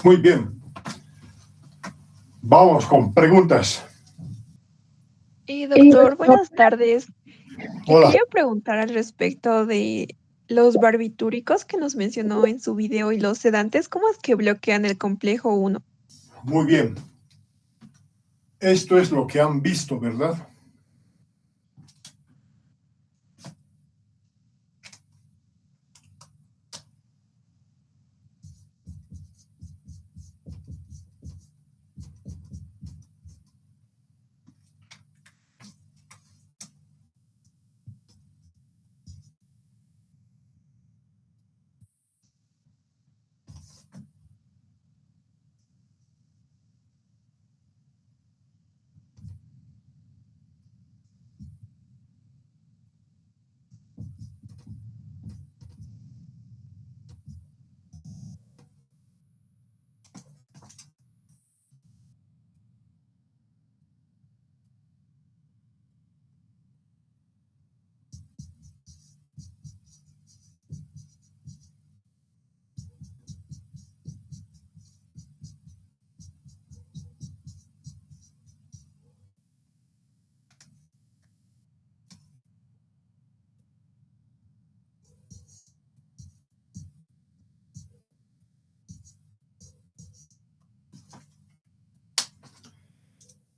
Muy bien. Vamos con preguntas. Doctor, buenas tardes. Le Hola. quería preguntar al respecto de los barbitúricos que nos mencionó en su video y los sedantes, ¿cómo es que bloquean el complejo 1? Muy bien. Esto es lo que han visto, ¿verdad?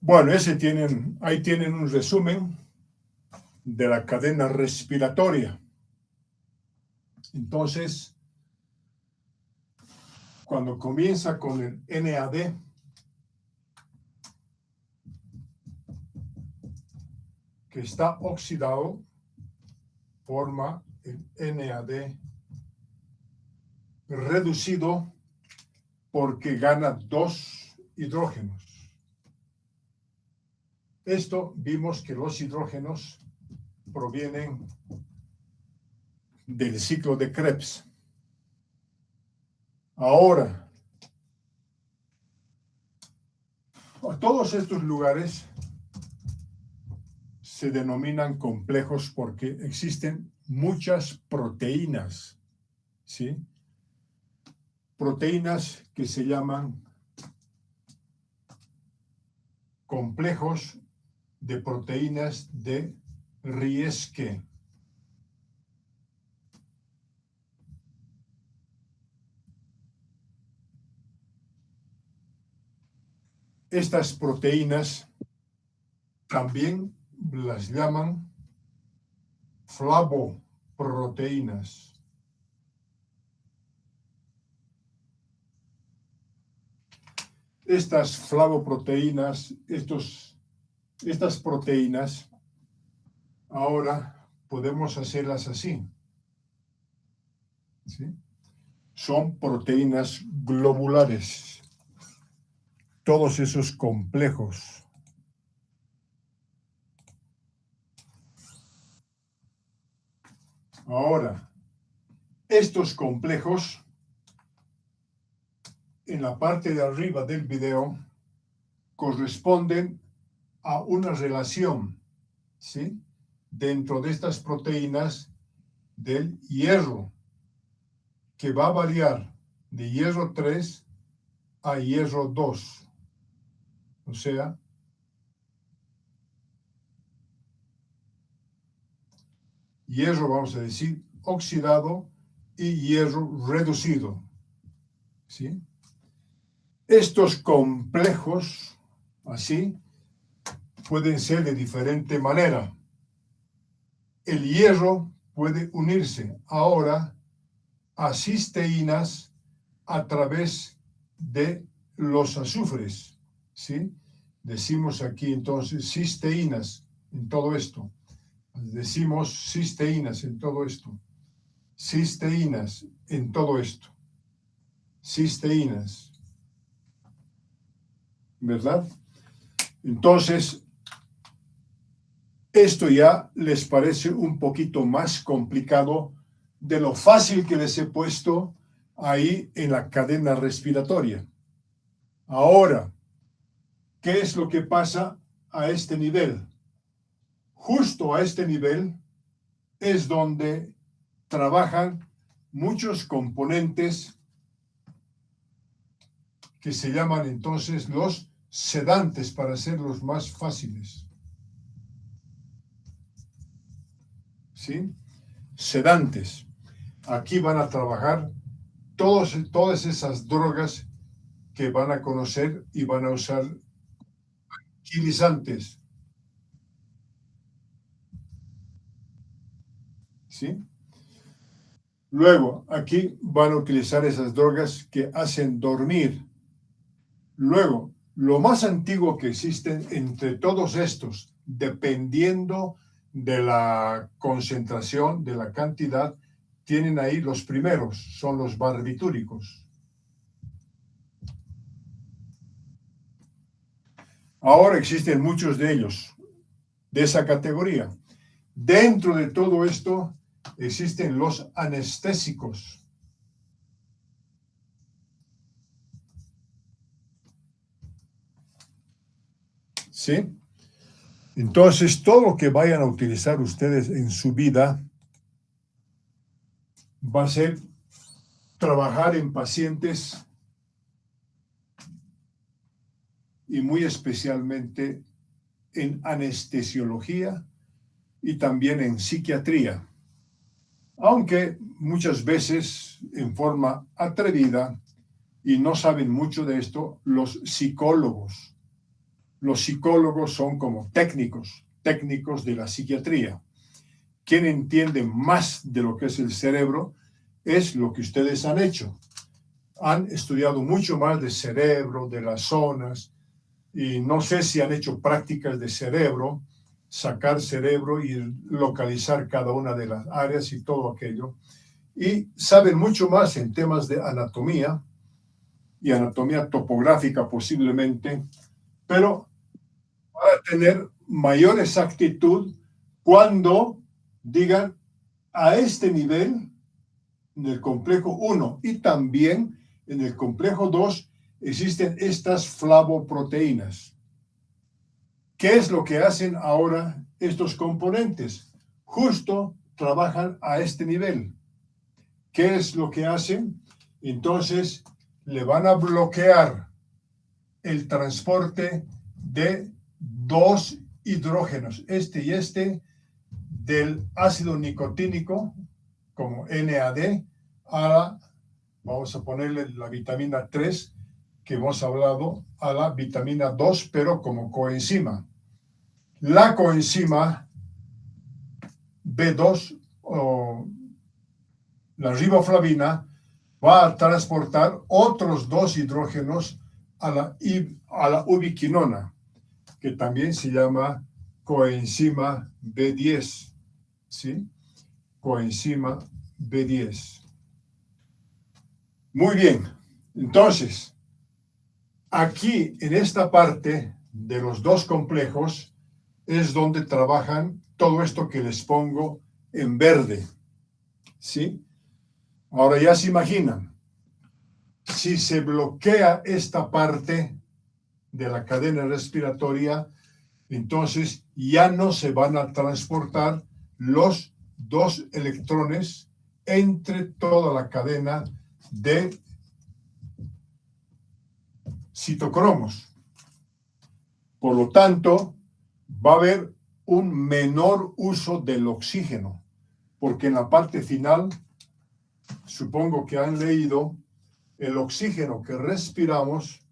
Bueno, ahí tienen un resumen de la cadena respiratoria. Entonces, cuando comienza con el NAD, que está oxidado, forma el NAD reducido porque gana 2 hidrógenos. Esto vimos que los hidrógenos provienen del ciclo de Krebs. Ahora, todos estos lugares se denominan complejos porque existen muchas proteínas, ¿sí? Proteínas que se llaman complejos de proteínas de Rieske. Estas proteínas también las llaman flavoproteínas. Estas flavoproteínas, estas proteínas, ahora podemos hacerlas así, ¿sí? Son proteínas globulares. Todos esos complejos. Ahora, estos complejos, en la parte de arriba del video, corresponden a una relación, ¿sí? Dentro de estas proteínas del hierro, que va a variar de hierro 3 a hierro 2. O sea, hierro, vamos a decir, oxidado y hierro reducido, ¿sí? Estos complejos, así, pueden ser de diferente manera. El hierro puede unirse ahora a cisteínas a través de los azufres, ¿sí? Decimos aquí entonces cisteínas en todo esto. Decimos cisteínas en todo esto. Cisteínas en todo esto. Cisteínas. ¿Verdad? Entonces, esto ya les parece un poquito más complicado de lo fácil que les he puesto ahí en la cadena respiratoria. Ahora, ¿qué es lo que pasa a este nivel? Justo a este nivel es donde trabajan muchos componentes que se llaman entonces los sedantes para hacerlos más fáciles. ¿Sí? Sedantes. Aquí van a trabajar todas esas drogas que van a conocer y van a usar tranquilizantes. ¿Sí? Luego, aquí van a utilizar esas drogas que hacen dormir. Luego, lo más antiguo que existen entre todos estos, dependiendo de la concentración, de la cantidad, tienen ahí los primeros, son los barbitúricos. Ahora existen muchos de ellos, de esa categoría. Dentro de todo esto existen los anestésicos. ¿Sí? Entonces, todo lo que vayan a utilizar ustedes en su vida va a ser trabajar en pacientes y muy especialmente en anestesiología y también en psiquiatría. Aunque muchas veces en forma atrevida, y no saben mucho de esto, los psicólogos. Los psicólogos son como técnicos de la psiquiatría. Quien entiende más de lo que es el cerebro es lo que ustedes han hecho. Han estudiado mucho más de cerebro, de las zonas, y no sé si han hecho prácticas de cerebro, sacar cerebro y localizar cada una de las áreas y todo aquello. Y saben mucho más en temas de anatomía y anatomía topográfica posiblemente, pero van a tener mayor exactitud cuando digan a este nivel, en el complejo 1 y también en el complejo 2, existen estas flavoproteínas. ¿Qué es lo que hacen ahora estos componentes? Justo trabajan a este nivel. ¿Qué es lo que hacen? Entonces, le van a bloquear el transporte de dos hidrógenos, este y este, del ácido nicotínico, como NAD, vamos a ponerle la vitamina 3, que hemos hablado, a la vitamina 2, pero como coenzima. La coenzima B2, o la riboflavina, va a transportar otros dos hidrógenos a la ubiquinona, que también se llama coenzima B10, ¿sí? Coenzima B10. Muy bien, entonces, aquí en esta parte de los dos complejos es donde trabajan todo esto que les pongo en verde, ¿sí? Ahora ya se imaginan, si se bloquea esta parte de la cadena respiratoria, entonces ya no se van a transportar los dos electrones entre toda la cadena de citocromos. Por lo tanto, va a haber un menor uso del oxígeno, porque en la parte final, supongo que han leído, el oxígeno que respiramos,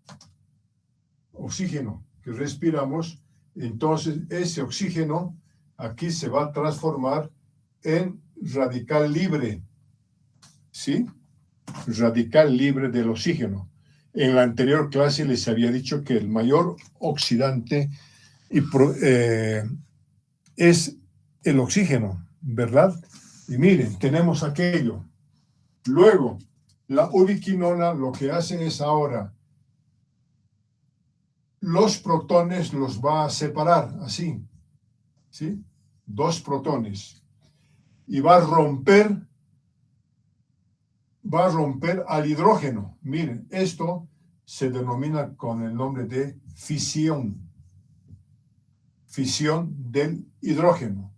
entonces ese oxígeno aquí se va a transformar en radical libre, ¿sí? Radical libre del oxígeno. En la anterior clase les había dicho que el mayor oxidante es el oxígeno, ¿verdad? Y miren, tenemos aquello. Luego, la ubiquinona lo que hacen es ahora, los protones los va a separar, así, ¿sí? Dos protones. Y va a romper al hidrógeno. Miren, esto se denomina con el nombre de fisión. Fisión del hidrógeno.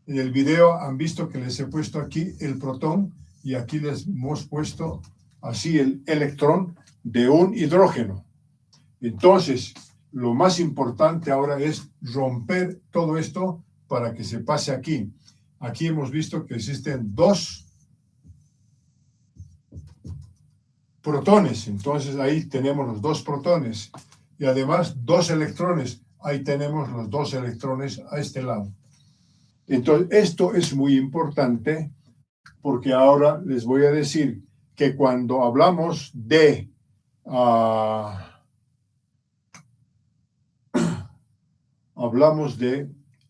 En el video han visto que les he puesto aquí el protón y aquí les hemos puesto así el electrón. de un hidrógeno. Entonces, lo más importante ahora es romper todo esto para que se pase aquí. Aquí hemos visto que existen dos protones, entonces ahí tenemos los dos protones y además dos electrones, ahí tenemos los dos electrones a este lado. Entonces, esto es muy importante porque ahora les voy a decir que cuando hablamos de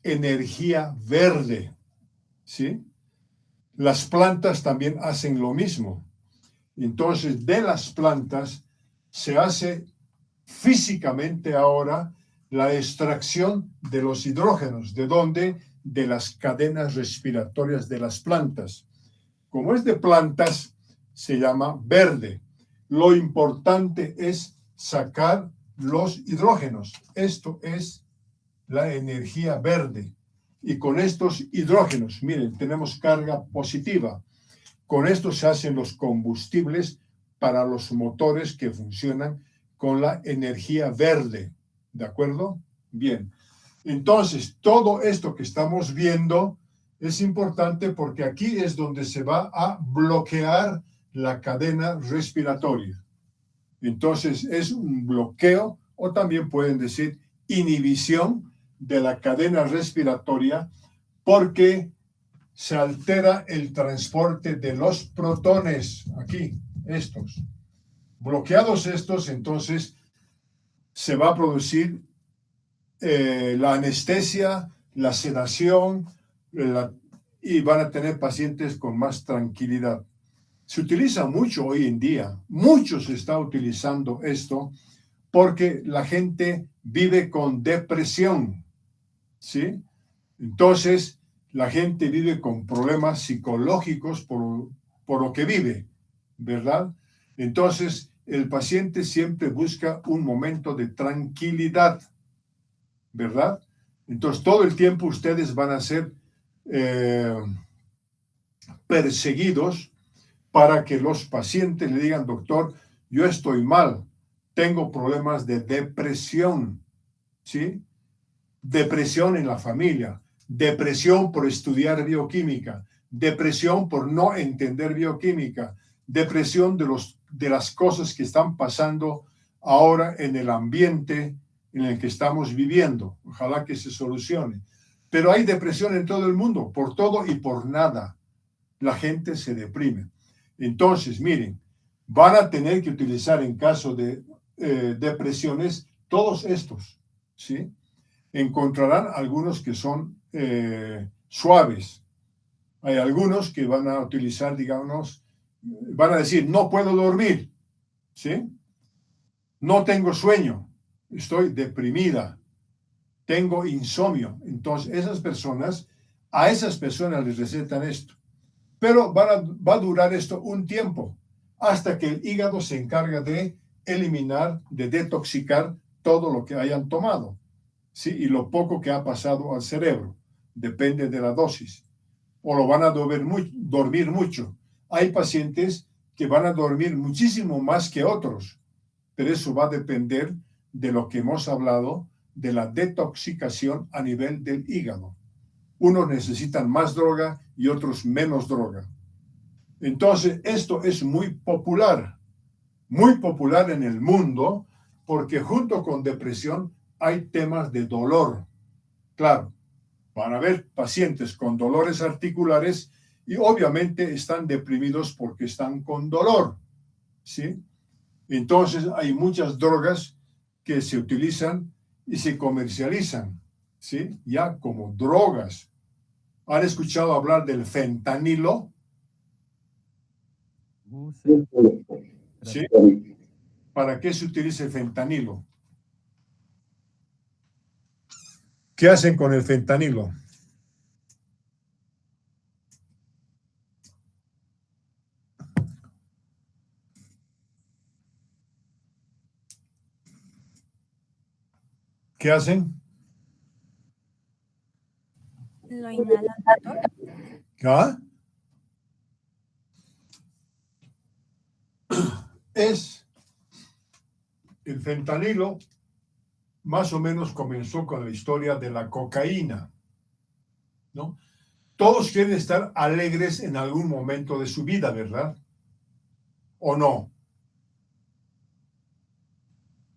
energía verde, ¿sí? Las plantas también hacen lo mismo. Entonces, de las plantas se hace físicamente ahora la extracción de los hidrógenos. ¿De dónde? De las cadenas respiratorias de las plantas. Como es de plantas, se llama verde. Lo importante es sacar los hidrógenos. Esto es la energía verde. Y con estos hidrógenos, miren, tenemos carga positiva. Con esto se hacen los combustibles para los motores que funcionan con la energía verde. ¿De acuerdo? Bien. Entonces, todo esto que estamos viendo es importante porque aquí es donde se va a bloquear la cadena respiratoria. Entonces, es un bloqueo, o también pueden decir inhibición de la cadena respiratoria, porque se altera el transporte de los protones, aquí, estos. Bloqueados estos, entonces se va a producir la anestesia, la sedación, y van a tener pacientes con más tranquilidad. Se utiliza mucho hoy en día, mucho se está utilizando esto, porque la gente vive con depresión, ¿sí? Entonces, la gente vive con problemas psicológicos por lo que vive, ¿verdad? Entonces, el paciente siempre busca un momento de tranquilidad, ¿verdad? Entonces, todo el tiempo ustedes van a ser perseguidos para que los pacientes le digan, doctor, yo estoy mal, tengo problemas de depresión, ¿sí? Depresión en la familia, depresión por estudiar bioquímica, depresión por no entender bioquímica, depresión de las cosas que están pasando ahora en el ambiente en el que estamos viviendo. Ojalá que se solucione. Pero hay depresión en todo el mundo, por todo y por nada. La gente se deprime. Entonces, miren, van a tener que utilizar en caso de depresiones todos estos, ¿sí? Encontrarán algunos que son suaves. Hay algunos que van a utilizar, digamos, van a decir, no puedo dormir, ¿sí? No tengo sueño, estoy deprimida, tengo insomnio. Entonces, a esas personas les recetan esto. Pero va a durar esto un tiempo, hasta que el hígado se encarga de eliminar, de detoxicar todo lo que hayan tomado. ¿Sí? Y lo poco que ha pasado al cerebro, depende de la dosis. O lo van a dormir mucho. Hay pacientes que van a dormir muchísimo más que otros, pero eso va a depender de lo que hemos hablado, de la detoxicación a nivel del hígado. Unos necesitan más droga y otros menos droga. Entonces, esto es muy popular en el mundo, porque junto con depresión hay temas de dolor. Claro, van a haber pacientes con dolores articulares y obviamente están deprimidos porque están con dolor, ¿sí? Entonces hay muchas drogas que se utilizan y se comercializan, ¿sí? Ya como drogas. ¿Han escuchado hablar del fentanilo? Sí. ¿Sí? ¿Para qué se utiliza el fentanilo? ¿Qué hacen con el fentanilo? ¿Qué hacen? ¿Lo inhalan, doctor? ¿Ah? Es el fentanilo más o menos comenzó con la historia de la cocaína, ¿no? Todos quieren estar alegres en algún momento de su vida, ¿verdad? ¿O no?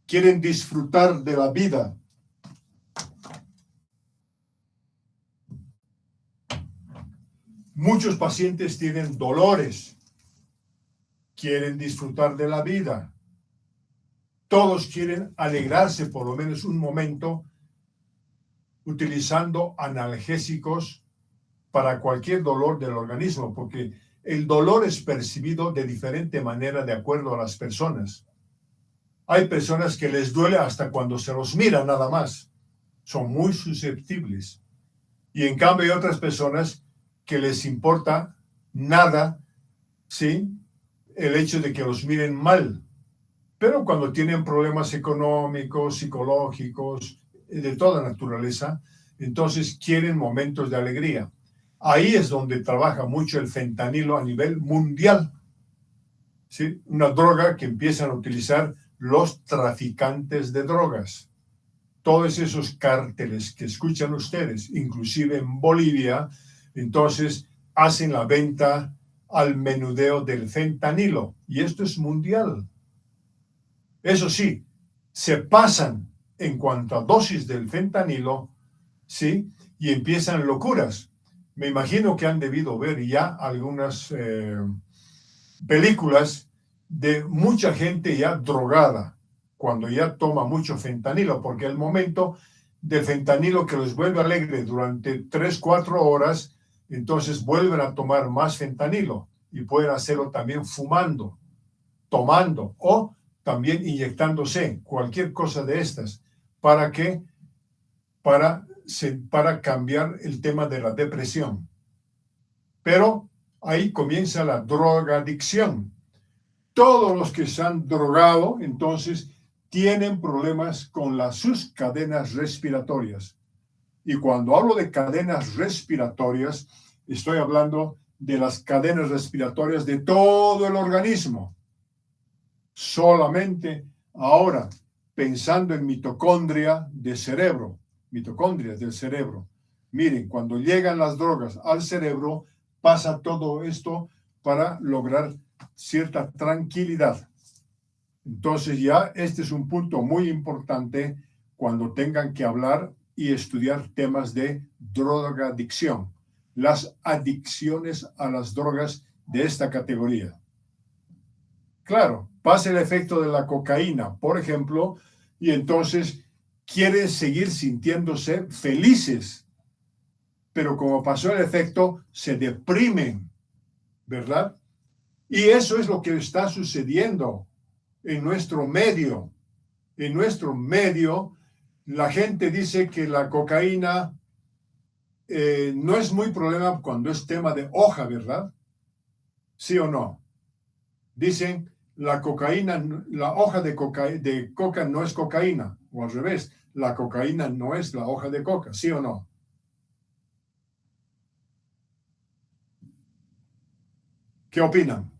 Quieren disfrutar de la vida. Muchos pacientes tienen dolores, quieren disfrutar de la vida. Todos quieren alegrarse por lo menos un momento utilizando analgésicos para cualquier dolor del organismo, porque el dolor es percibido de diferente manera de acuerdo a las personas. Hay personas que les duele hasta cuando se los mira nada más. Son muy susceptibles. Y en cambio hay otras personas que les importa nada, ¿sí?, el hecho de que los miren mal. Pero cuando tienen problemas económicos, psicológicos, de toda naturaleza, entonces quieren momentos de alegría. Ahí es donde trabaja mucho el fentanilo a nivel mundial, ¿sí? Una droga que empiezan a utilizar los traficantes de drogas. Todos esos cárteles que escuchan ustedes, inclusive en Bolivia, entonces hacen la venta al menudeo del fentanilo. Y esto es mundial. Eso sí, se pasan en cuanto a dosis del fentanilo, ¿sí? Y empiezan locuras. Me imagino que han debido ver ya algunas películas de mucha gente ya drogada, cuando ya toma mucho fentanilo, porque el momento de fentanilo que los vuelve alegres durante 3, 4 horas, entonces vuelven a tomar más fentanilo y pueden hacerlo también fumando, tomando o también inyectándose, cualquier cosa de estas. ¿Para qué? Para cambiar el tema de la depresión. Pero ahí comienza la drogadicción. Todos los que se han drogado, entonces, tienen problemas con sus cadenas respiratorias. Y cuando hablo de cadenas respiratorias, estoy hablando de las cadenas respiratorias de todo el organismo. Solamente ahora, pensando en mitocondrias del cerebro. Miren, cuando llegan las drogas al cerebro, pasa todo esto para lograr cierta tranquilidad. Entonces ya este es un punto muy importante cuando tengan que hablar y estudiar temas de drogadicción, las adicciones a las drogas de esta categoría. Claro, pasa el efecto de la cocaína, por ejemplo, y entonces quieren seguir sintiéndose felices, pero como pasó el efecto, se deprimen, ¿verdad? Y eso es lo que está sucediendo en nuestro medio. En nuestro medio, la gente dice que la cocaína no es muy problema cuando es tema de hoja, ¿verdad? ¿Sí o no? Dicen, la cocaína, la hoja de coca no es cocaína, o al revés, la cocaína no es la hoja de coca, ¿sí o no? ¿Qué opinan?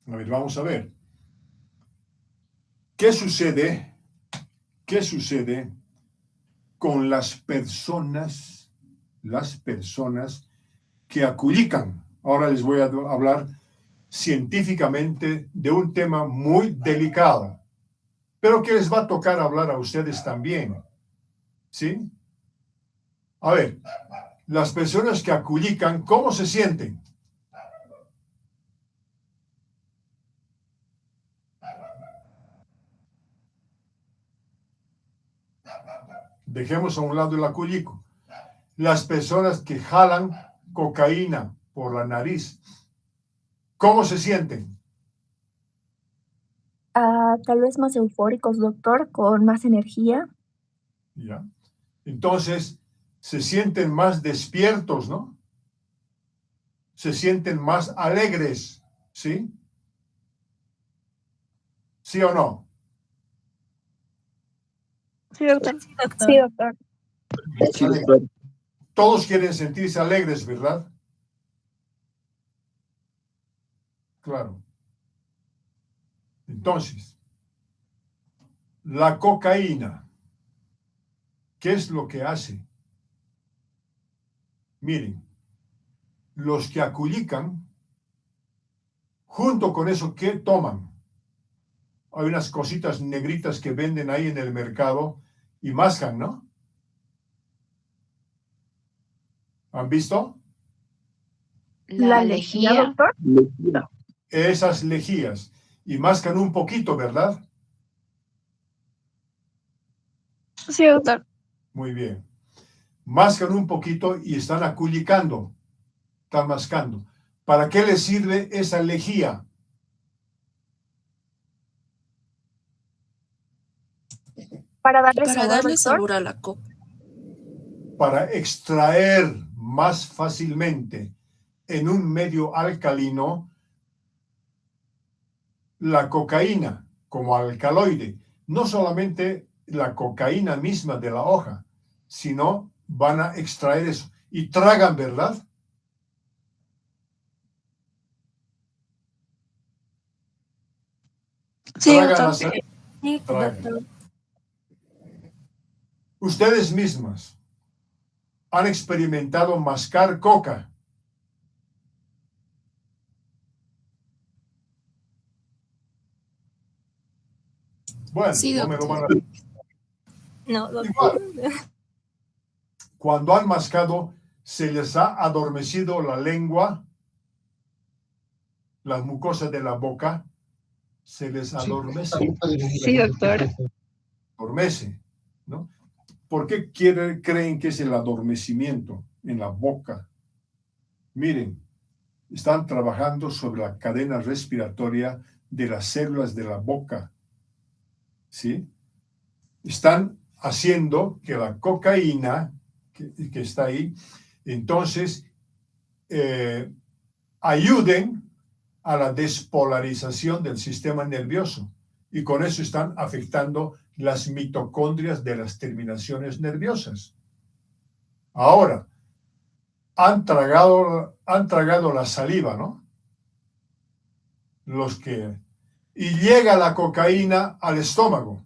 A ver, vamos a ver. ¿Qué sucede? ¿Qué sucede con las personas que aculican? Ahora les voy a hablar científicamente de un tema muy delicado, pero que les va a tocar hablar a ustedes también, ¿sí? A ver, las personas que aculican, ¿cómo se sienten? Dejemos a un lado el aculico. Las personas que jalan cocaína por la nariz, ¿cómo se sienten? Tal vez más eufóricos, doctor, con más energía. ¿Ya? Entonces, se sienten más despiertos, ¿no? Se sienten más alegres, ¿sí? ¿Sí o no? Sí, doctor. Sí, doctor. Sí, doctor. Sí, doctor. Todos quieren sentirse alegres, ¿verdad? Claro. Entonces, la cocaína, ¿qué es lo que hace? Miren, los que aculican, junto con eso, ¿qué toman? Hay unas cositas negritas que venden ahí en el mercado y mascan, ¿no? ¿Han visto? La lejía, doctor. Lejía. Esas lejías. Y mascan un poquito, ¿verdad? Sí, doctor. Muy bien. Mascan un poquito y están aculicando. Están mascando. ¿Para qué les sirve esa lejía? Para darle Para sabor, darle doctor. sabor a la coca. Para extraer más fácilmente en un medio alcalino la cocaína como alcaloide. No solamente la cocaína misma de la hoja, sino van a extraer eso. Y tragan, ¿verdad? Sí, Tragan doctor. la sal- Sí, tragan. doctor. Ustedes mismas han experimentado mascar coca. Bueno, Sí, no me lo van a... No, doctor. Igual, cuando han mascado, se les ha adormecido la lengua, las mucosas de la boca, se les adormece, Sí, doctor. adormece, ¿no? ¿Por qué creen que es el adormecimiento en la boca? Miren, están trabajando sobre la cadena respiratoria de las células de la boca, ¿sí? Están haciendo que la cocaína que está ahí, entonces, ayuden a la despolarización del sistema nervioso y con eso están afectando las mitocondrias de las terminaciones nerviosas. Ahora, han tragado la saliva, ¿no? Y llega la cocaína al estómago.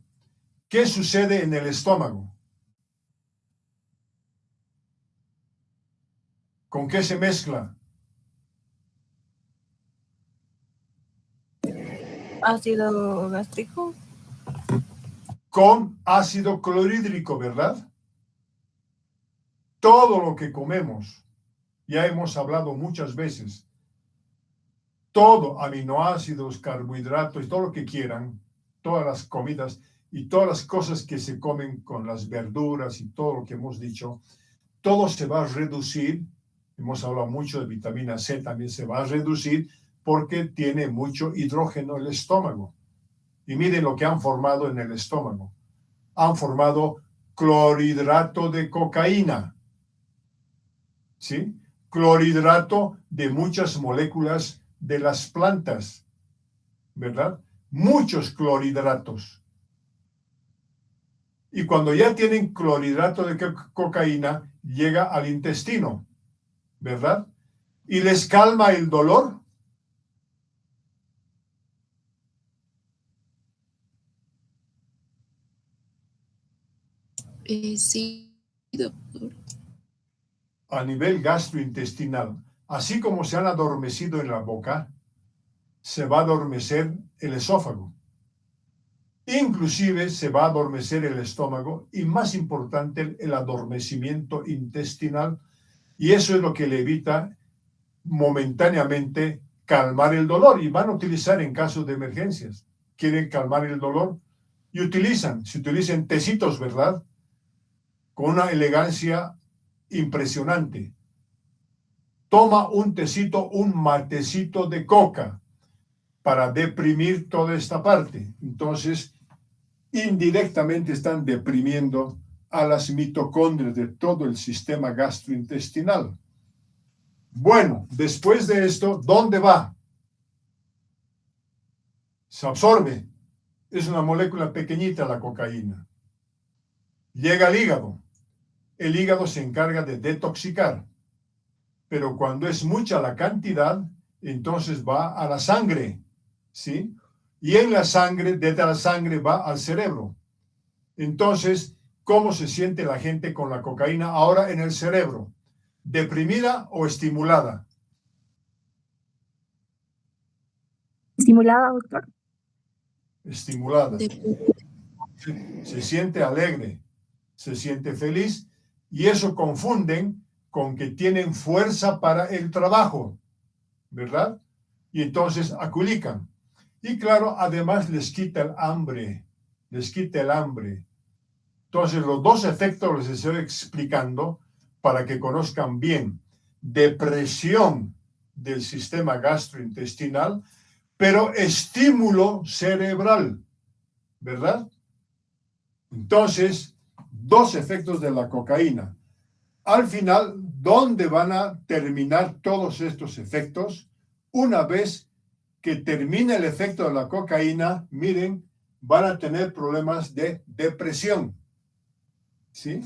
¿Qué sucede en el estómago? ¿Con qué se mezcla? Ácido gástrico. Con ácido clorhídrico, ¿verdad? Todo lo que comemos, ya hemos hablado muchas veces, todo, aminoácidos, carbohidratos, todo lo que quieran, todas las comidas y todas las cosas que se comen con las verduras y todo lo que hemos dicho, todo se va a reducir. Hemos hablado mucho de vitamina C, también se va a reducir porque tiene mucho hidrógeno el estómago. Y miren lo que han formado en el estómago. Han formado clorhidrato de cocaína, ¿sí? Clorhidrato de muchas moléculas de las plantas, ¿verdad? Muchos clorhidratos. Y cuando ya tienen clorhidrato de cocaína, llega al intestino, ¿verdad? Y les calma el dolor. Sí, doctor. A nivel gastrointestinal, así como se han adormecido en la boca, se va a adormecer el esófago. Inclusive se va a adormecer el estómago y, más importante, el adormecimiento intestinal. Y eso es lo que le evita momentáneamente calmar el dolor. Y van a utilizar en casos de emergencias. Quieren calmar el dolor y se utilizan tecitos, ¿verdad? Con una elegancia impresionante. Toma un tecito, un matecito de coca para deprimir toda esta parte. Entonces, indirectamente están deprimiendo a las mitocondrias de todo el sistema gastrointestinal. Bueno, después de esto, ¿dónde va? Se absorbe. Es una molécula pequeñita la cocaína. Llega al hígado. el hígado se encarga de detoxicar. Pero cuando es mucha la cantidad, entonces va a la sangre, ¿sí? Y en la sangre, desde la sangre va al cerebro. Entonces, ¿cómo se siente la gente con la cocaína ahora en el cerebro? ¿Deprimida o estimulada? ¿Estimulada, doctor? Estimulada. De- Se siente alegre, se siente feliz, y eso confunden con que tienen fuerza para el trabajo, ¿verdad? Y entonces aculican. Y claro, además les quita el hambre, les quita el hambre. Entonces, los dos efectos les estoy explicando para que conozcan bien. Depresión del sistema gastrointestinal, pero estímulo cerebral, ¿verdad? Entonces, dos efectos de la cocaína. Al final, ¿dónde van a terminar todos estos efectos? Una vez que termine el efecto de la cocaína, miren, van a tener problemas de depresión. ¿Sí?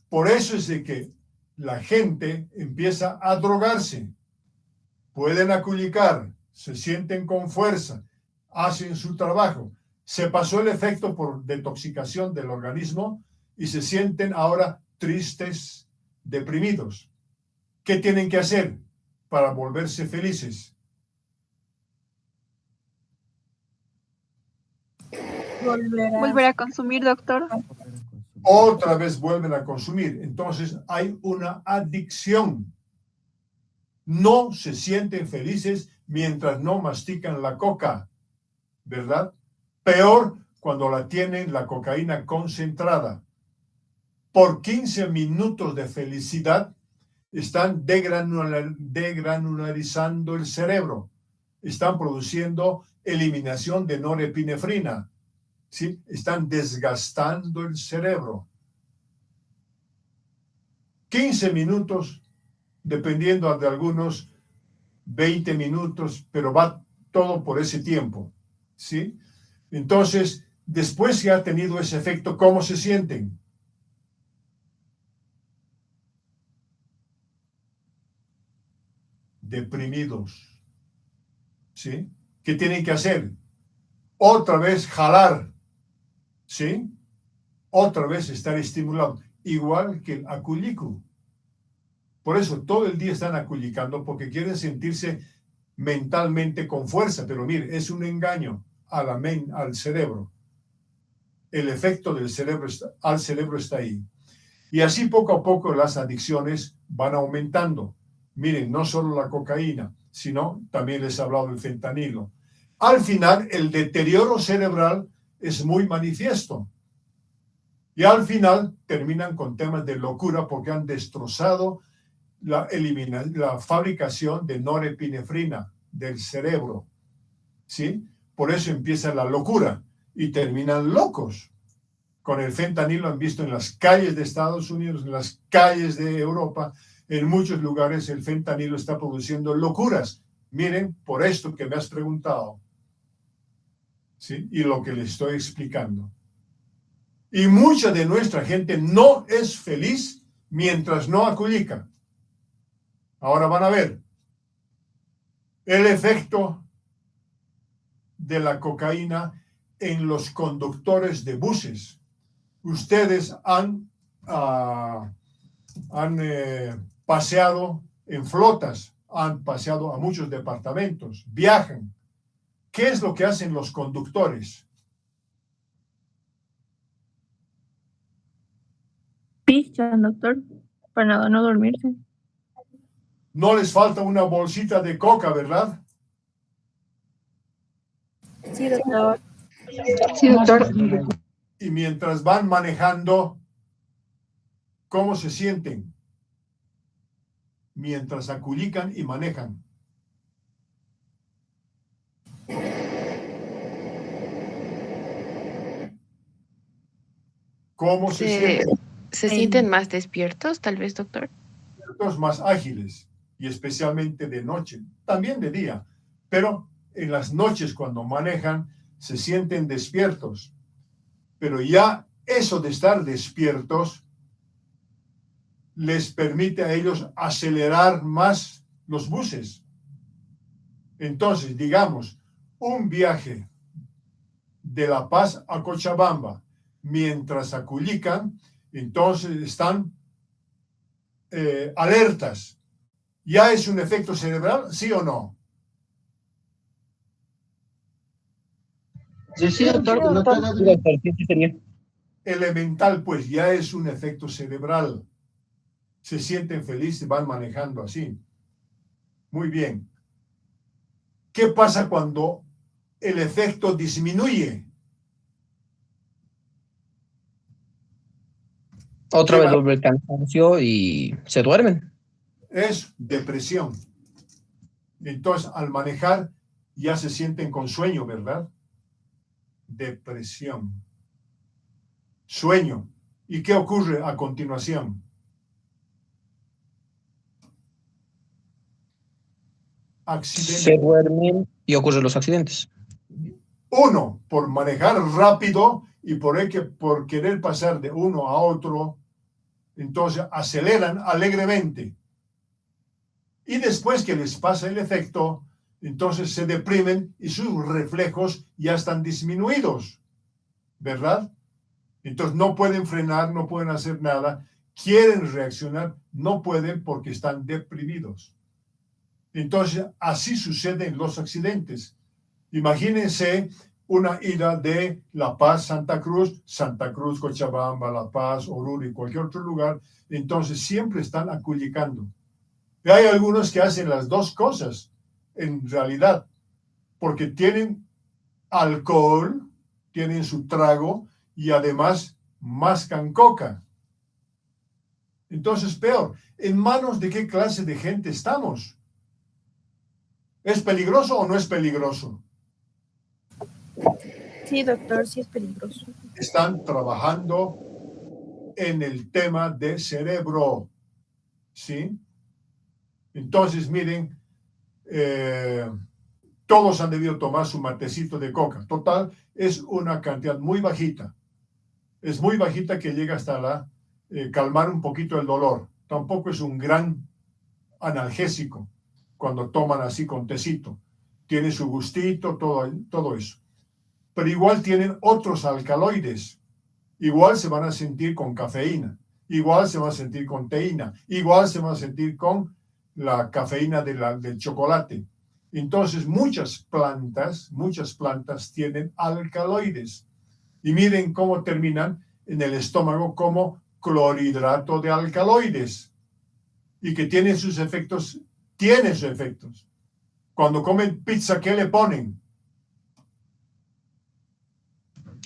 Por eso es de que la gente empieza a drogarse. Pueden aculicar, se sienten con fuerza, hacen su trabajo. Se pasó el efecto por detoxicación del organismo y se sienten ahora tristes, deprimidos. ¿Qué tienen que hacer para volverse felices? Volver a consumir, doctor. Otra vez vuelven a consumir. Entonces hay una adicción. No se sienten felices mientras no mastican la coca, ¿verdad? Peor cuando la tienen la cocaína concentrada. Por 15 minutos de felicidad están degranularizando el cerebro. Están produciendo eliminación de norepinefrina. ¿Sí? Están desgastando el cerebro. 15 minutos, dependiendo de algunos, 20 minutos, pero va todo por ese tiempo. ¿Sí? Entonces, después que ha tenido ese efecto, ¿cómo se sienten? Deprimidos. ¿Sí? ¿Qué tienen que hacer? Otra vez jalar. ¿Sí? Otra vez estar estimulado, igual que el aculico. Por eso todo el día están aculicando porque quieren sentirse mentalmente con fuerza, pero mire, es un engaño al cerebro. El efecto del cerebro al cerebro está ahí. Y así poco a poco las adicciones van aumentando. Miren, no solo la cocaína, sino también les he hablado del fentanilo. Al final, el deterioro cerebral es muy manifiesto. Y al final terminan con temas de locura porque han destrozado la fabricación de norepinefrina del cerebro. ¿Sí? Por eso empieza la locura y terminan locos. Con el fentanilo han visto en las calles de Estados Unidos, en las calles de Europa, en muchos lugares el fentanilo está produciendo locuras. Miren, por esto que me has preguntado. ¿Sí? Y lo que les estoy explicando. Y mucha de nuestra gente no es feliz mientras no aculica. Ahora van a ver el efecto de la cocaína en los conductores de buses. Ustedes han paseado en flotas, han paseado a muchos departamentos, viajan. ¿Qué es lo que hacen los conductores? Pichan, doctor, para no dormirse. No les falta una bolsita de coca, ¿verdad? Sí, doctor. Sí, doctor. Y mientras van manejando, ¿cómo se sienten? Mientras aculican y manejan. ¿Cómo se sienten? ¿Se sienten más despiertos, tal vez, doctor? Más ágiles, y especialmente de noche, también de día, pero en las noches cuando manejan se sienten despiertos. Pero ya eso de estar despiertos les permite a ellos acelerar más los buses. Entonces, digamos, un viaje de La Paz a Cochabamba, mientras aculican, entonces están alertas. ¿Ya es un efecto cerebral, sí o no? Sí, doctor. Sí, doctor. Sí, doctor, sí sería. Elemental, pues ya es un efecto cerebral. Se sienten felices, van manejando así. Muy bien. ¿Qué pasa cuando el efecto disminuye? Otra vez vuelve el cansancio y se duermen. Es depresión. Entonces, al manejar, ya se sienten con sueño, ¿verdad? Depresión. Sueño. ¿Y qué ocurre a continuación? Accidente. Se duermen y ocurren los accidentes. Uno, por manejar rápido y por querer pasar de uno a otro, entonces aceleran alegremente. Y después que les pasa el efecto, entonces se deprimen y sus reflejos ya están disminuidos, ¿verdad? Entonces no pueden frenar, no pueden hacer nada, quieren reaccionar, no pueden porque están deprimidos. Entonces así suceden los accidentes. Imagínense una ida de La Paz, Santa Cruz, Cochabamba, La Paz, Oruro y cualquier otro lugar, entonces siempre están aculicando. Y hay algunos que hacen las dos cosas, en realidad, porque tienen alcohol, tienen su trago y además mascan coca. Entonces, peor, ¿en manos de qué clase de gente estamos? ¿Es peligroso o no es peligroso? Sí, doctor, sí es peligroso. Están trabajando en el tema de cerebro, ¿sí? Entonces, miren, todos han debido tomar su matecito de coca. Total, es una cantidad muy bajita. Es muy bajita que llega hasta calmar un poquito el dolor. Tampoco es un gran analgésico cuando toman así con tecito. Tiene su gustito, todo eso. Pero igual tienen otros alcaloides. Igual se van a sentir con cafeína. Igual se van a sentir con teína. Igual se van a sentir con la cafeína del chocolate. Entonces, muchas plantas tienen alcaloides. Y miren cómo terminan en el estómago como clorhidrato de alcaloides. Y que tienen sus efectos. Cuando comen pizza, ¿qué le ponen?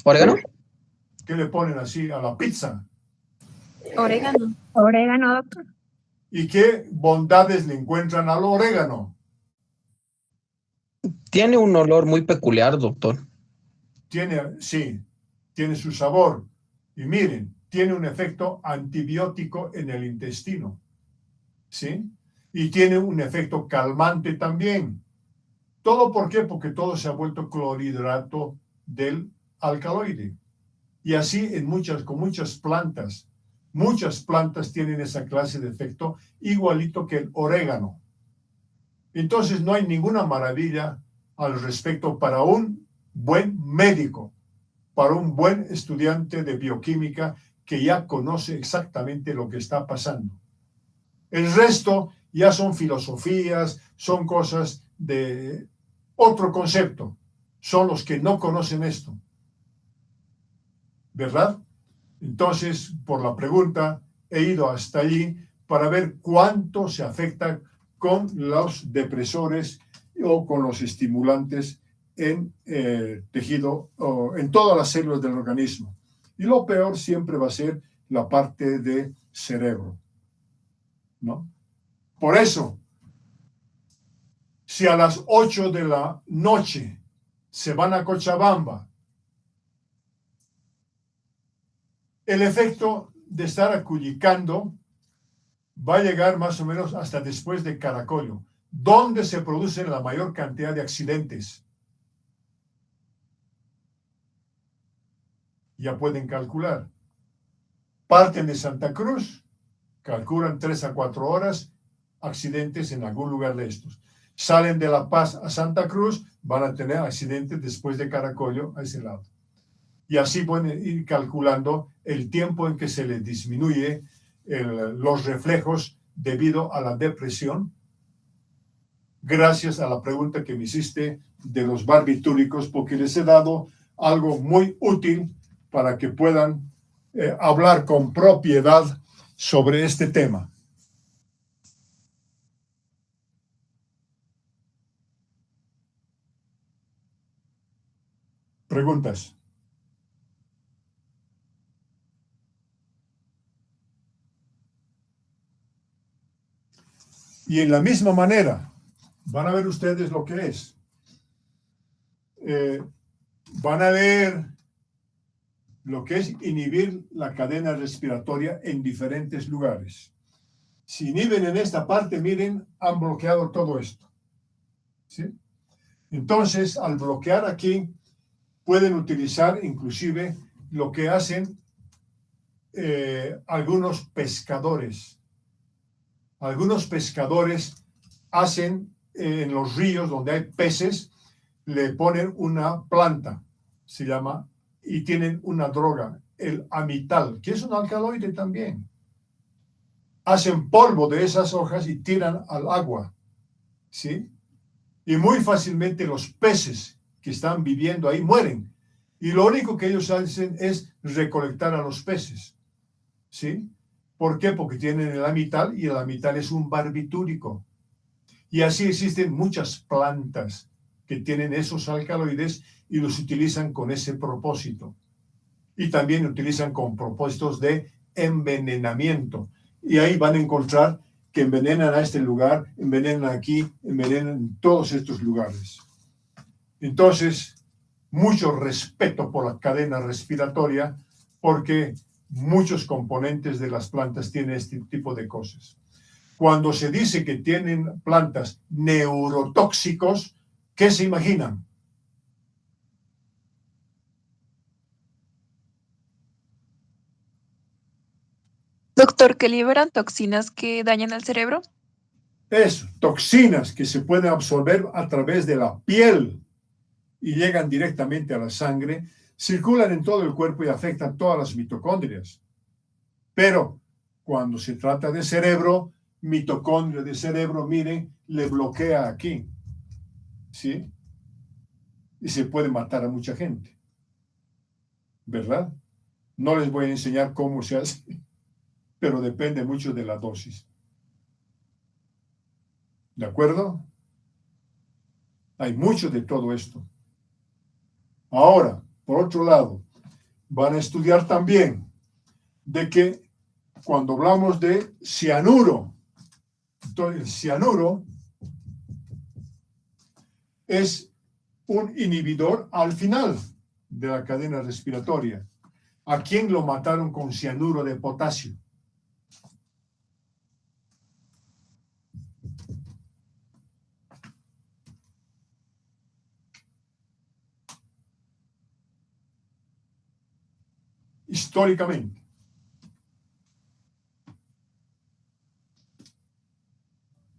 ¿Orégano? ¿Qué le ponen así a la pizza? Orégano. Orégano, doctor. ¿Y qué bondades le encuentran al orégano? Tiene un olor muy peculiar, doctor. Tiene su sabor. Y miren, tiene un efecto antibiótico en el intestino. ¿Sí? Y tiene un efecto calmante también. ¿Todo por qué? Porque todo se ha vuelto clorhidrato del alcaloide. Y así con muchas plantas. Muchas plantas tienen esa clase de efecto igualito que el orégano. Entonces no hay ninguna maravilla al respecto para un buen médico, para un buen estudiante de bioquímica que ya conoce exactamente lo que está pasando. El resto ya son filosofías, son cosas de otro concepto. Son los que no conocen esto. ¿Verdad? Entonces, por la pregunta, he ido hasta allí para ver cuánto se afecta con los depresores o con los estimulantes en tejido, o en todas las células del organismo. Y lo peor siempre va a ser la parte de cerebro, ¿no? Por eso, si a las 8 de la noche se van a Cochabamba, el efecto de estar aculicando va a llegar más o menos hasta después de Caracollo, donde se producen la mayor cantidad de accidentes. Ya pueden calcular. Parten de Santa Cruz Calculan 3 a 4 horas, accidentes en algún lugar de estos. Salen de La Paz a Santa Cruz, van a tener accidentes después de Caracollo a ese lado. Y así pueden ir calculando el tiempo en que se les disminuye los reflejos debido a la depresión, gracias a la pregunta que me hiciste de los barbitúricos, porque les he dado algo muy útil para que puedan hablar con propiedad sobre este tema. ¿Preguntas? Y en la misma manera, van a ver ustedes lo que es. Van a ver lo que es inhibir la cadena respiratoria en diferentes lugares. Si inhiben en esta parte, miren, han bloqueado todo esto. ¿Sí? Entonces, al bloquear aquí, pueden utilizar inclusive lo que hacen algunos pescadores. Algunos pescadores hacen en los ríos donde hay peces, le ponen una planta, se llama, y tienen una droga, el amital, que es un alcaloide también. Hacen polvo de esas hojas y tiran al agua, ¿sí? Y muy fácilmente los peces que están viviendo ahí mueren. Y lo único que ellos hacen es recolectar a los peces, ¿sí? ¿Por qué? Porque tienen el amital y el amital es un barbitúrico. Y así existen muchas plantas que tienen esos alcaloides y los utilizan con ese propósito. Y también utilizan con propósitos de envenenamiento. Y ahí van a encontrar que envenenan a este lugar, envenenan aquí, envenenan en todos estos lugares. Entonces, mucho respeto por la cadena respiratoria, porque muchos componentes de las plantas tienen este tipo de cosas. Cuando se dice que tienen plantas neurotóxicos, ¿qué se imaginan? Doctor, ¿que liberan toxinas que dañan al cerebro? Es toxinas que se pueden absorber a través de la piel y llegan directamente a la sangre, circulan en todo el cuerpo y afectan todas las mitocondrias. Pero cuando se trata de cerebro, mitocondria de cerebro, miren, le bloquea aquí, ¿sí? Y se puede matar a mucha gente, ¿verdad? No les voy a enseñar cómo se hace, pero depende mucho de la dosis. ¿De acuerdo? Hay mucho de todo esto. Ahora, por otro lado, van a estudiar también de que cuando hablamos de cianuro, entonces el cianuro es un inhibidor al final de la cadena respiratoria. ¿A quién lo mataron con cianuro de potasio? Históricamente.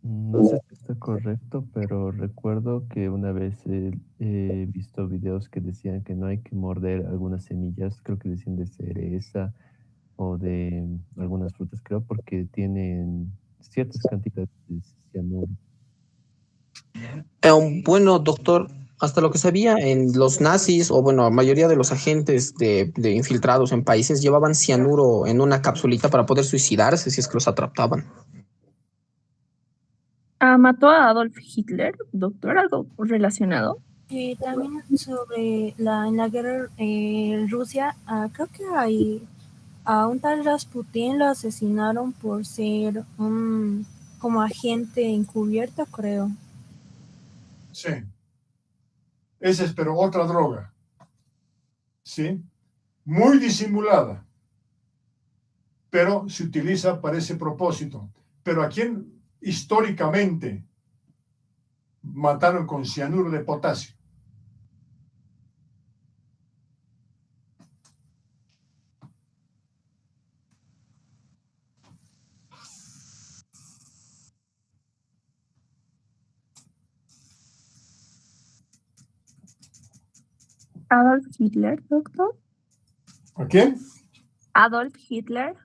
No sé si está correcto, pero recuerdo que una vez he visto videos que decían que no hay que morder algunas semillas, creo que decían de cereza o de algunas frutas, creo, porque tienen ciertas cantidades de cianuro. Bueno, doctor, hasta lo que sabía, en los nazis, o bueno, la mayoría de los agentes de infiltrados en países llevaban cianuro en una capsulita para poder suicidarse si es que los atrapaban. ¿Mató a Adolf Hitler, doctor? ¿Algo relacionado? También sobre en la guerra en Rusia, creo que a un tal Rasputín lo asesinaron por ser un como agente encubierto, creo. Sí. Esa es, pero otra droga. ¿Sí? Muy disimulada, pero se utiliza para ese propósito. Pero ¿a quién históricamente mataron con cianuro de potasio? Adolf Hitler, doctor. ¿A quién? Adolf Hitler.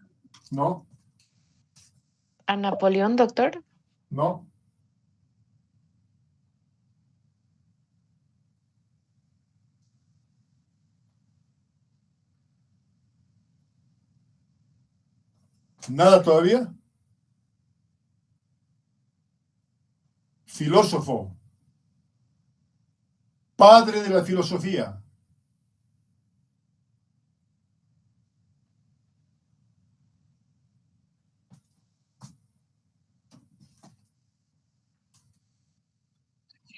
No, ¿A Napoleón, doctor? no. ¿Nada todavía? Filósofo. Padre de la filosofía.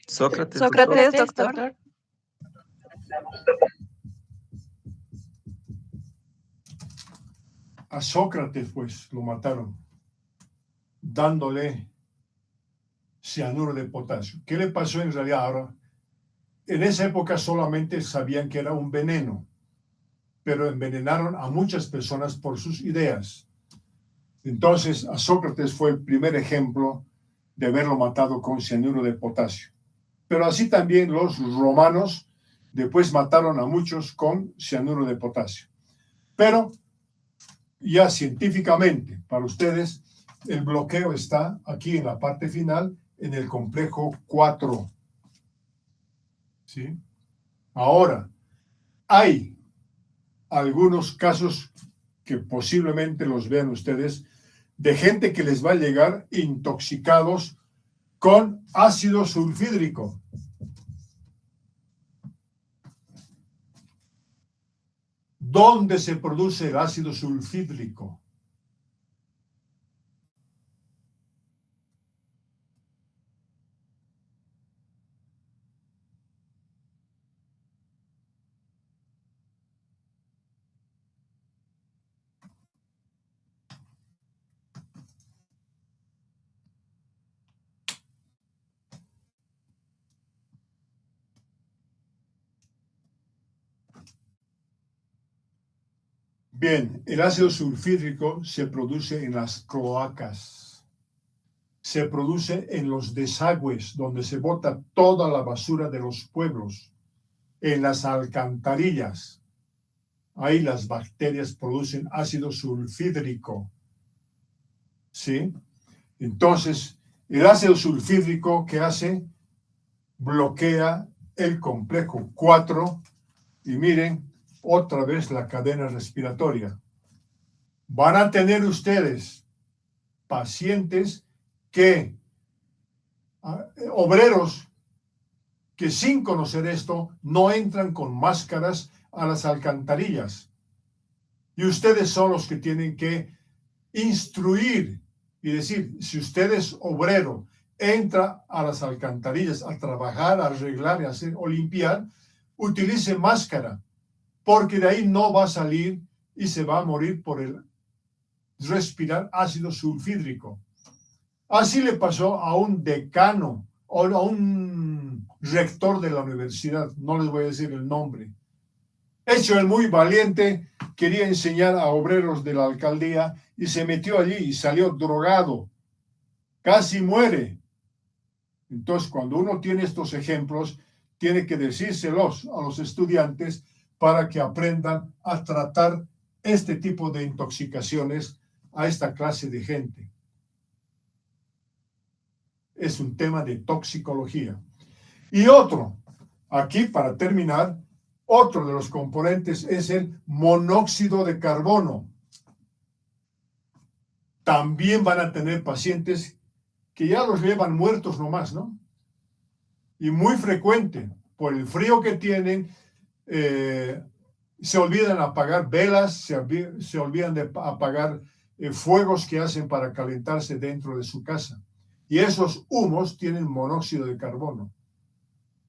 Sócrates, Sócrates, doctor. doctor. A Sócrates, pues, lo mataron, dándole cianuro de potasio. ¿Qué le pasó en realidad ahora? En esa época solamente sabían que era un veneno, pero envenenaron a muchas personas por sus ideas. Entonces, a Sócrates fue el primer ejemplo de haberlo matado con cianuro de potasio. Pero así también los romanos después mataron a muchos con cianuro de potasio. Pero ya científicamente, para ustedes, el bloqueo está aquí en la parte final, en el complejo 4. ¿Sí? Ahora, hay algunos casos que posiblemente los vean ustedes, de gente que les va a llegar intoxicados con ácido sulfídrico. ¿Dónde se produce el ácido sulfídrico? Bien, el ácido sulfídrico se produce en las cloacas, se produce en los desagües donde se bota toda la basura de los pueblos, en las alcantarillas. Ahí las bacterias producen ácido sulfídrico. ¿Sí? Entonces, el ácido sulfídrico, ¿qué hace? Bloquea el complejo 4 y miren, otra vez la cadena respiratoria. Van a tener ustedes pacientes que, obreros que sin conocer esto no entran con máscaras a las alcantarillas. Y ustedes son los que tienen que instruir y decir, si usted es obrero, entra a las alcantarillas a trabajar, a arreglar, a hacer o limpiar, utilice máscara, porque de ahí no va a salir y se va a morir por el respirar ácido sulfídrico. Así le pasó a un decano o a un rector de la universidad, no les voy a decir el nombre. Hecho el muy valiente, quería enseñar a obreros de la alcaldía y se metió allí y salió drogado. Casi muere. Entonces, cuando uno tiene estos ejemplos, tiene que decírselos a los estudiantes para que aprendan a tratar este tipo de intoxicaciones a esta clase de gente. Es un tema de toxicología. Y otro, aquí para terminar, otro de los componentes es el monóxido de carbono. También van a tener pacientes que ya los llevan muertos nomás, ¿no? Y muy frecuente, por el frío que tienen, se olvidan apagar velas, se olvidan de apagar fuegos que hacen para calentarse dentro de su casa. Y esos humos tienen monóxido de carbono.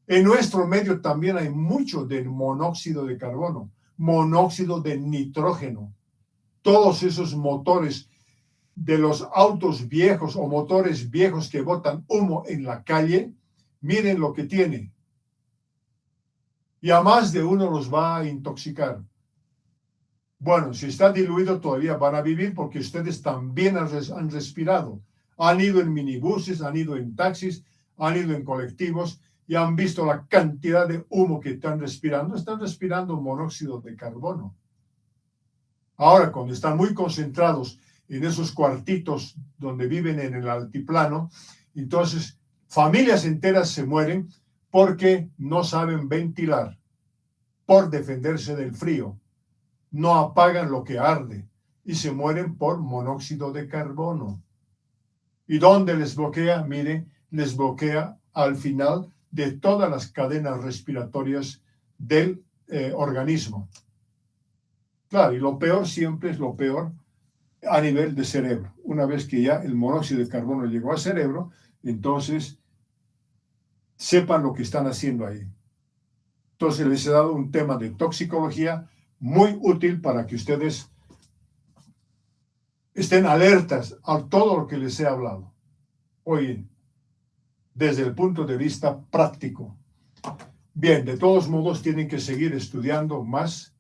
En nuestro medio también hay mucho del monóxido de carbono, monóxido de nitrógeno. Todos esos motores de los autos viejos o motores viejos que botan humo en la calle, miren lo que tiene. Y a más de uno los va a intoxicar. Bueno, si está diluido todavía van a vivir porque ustedes también han respirado. Han ido en minibuses, han ido en taxis, han ido en colectivos y han visto la cantidad de humo que están respirando monóxido de carbono. Ahora, cuando están muy concentrados en esos cuartitos donde viven en el altiplano, entonces familias enteras se mueren porque no saben ventilar, por defenderse del frío. No apagan lo que arde y se mueren por monóxido de carbono. ¿Y dónde les bloquea? Miren, les bloquea al final de todas las cadenas respiratorias del organismo. Claro, y lo peor siempre es lo peor a nivel de cerebro. Una vez que ya el monóxido de carbono llegó al cerebro, entonces sepan lo que están haciendo ahí. Entonces les he dado un tema de toxicología muy útil para que ustedes estén alertas a todo lo que les he hablado hoy desde el punto de vista práctico. Bien, de todos modos tienen que seguir estudiando más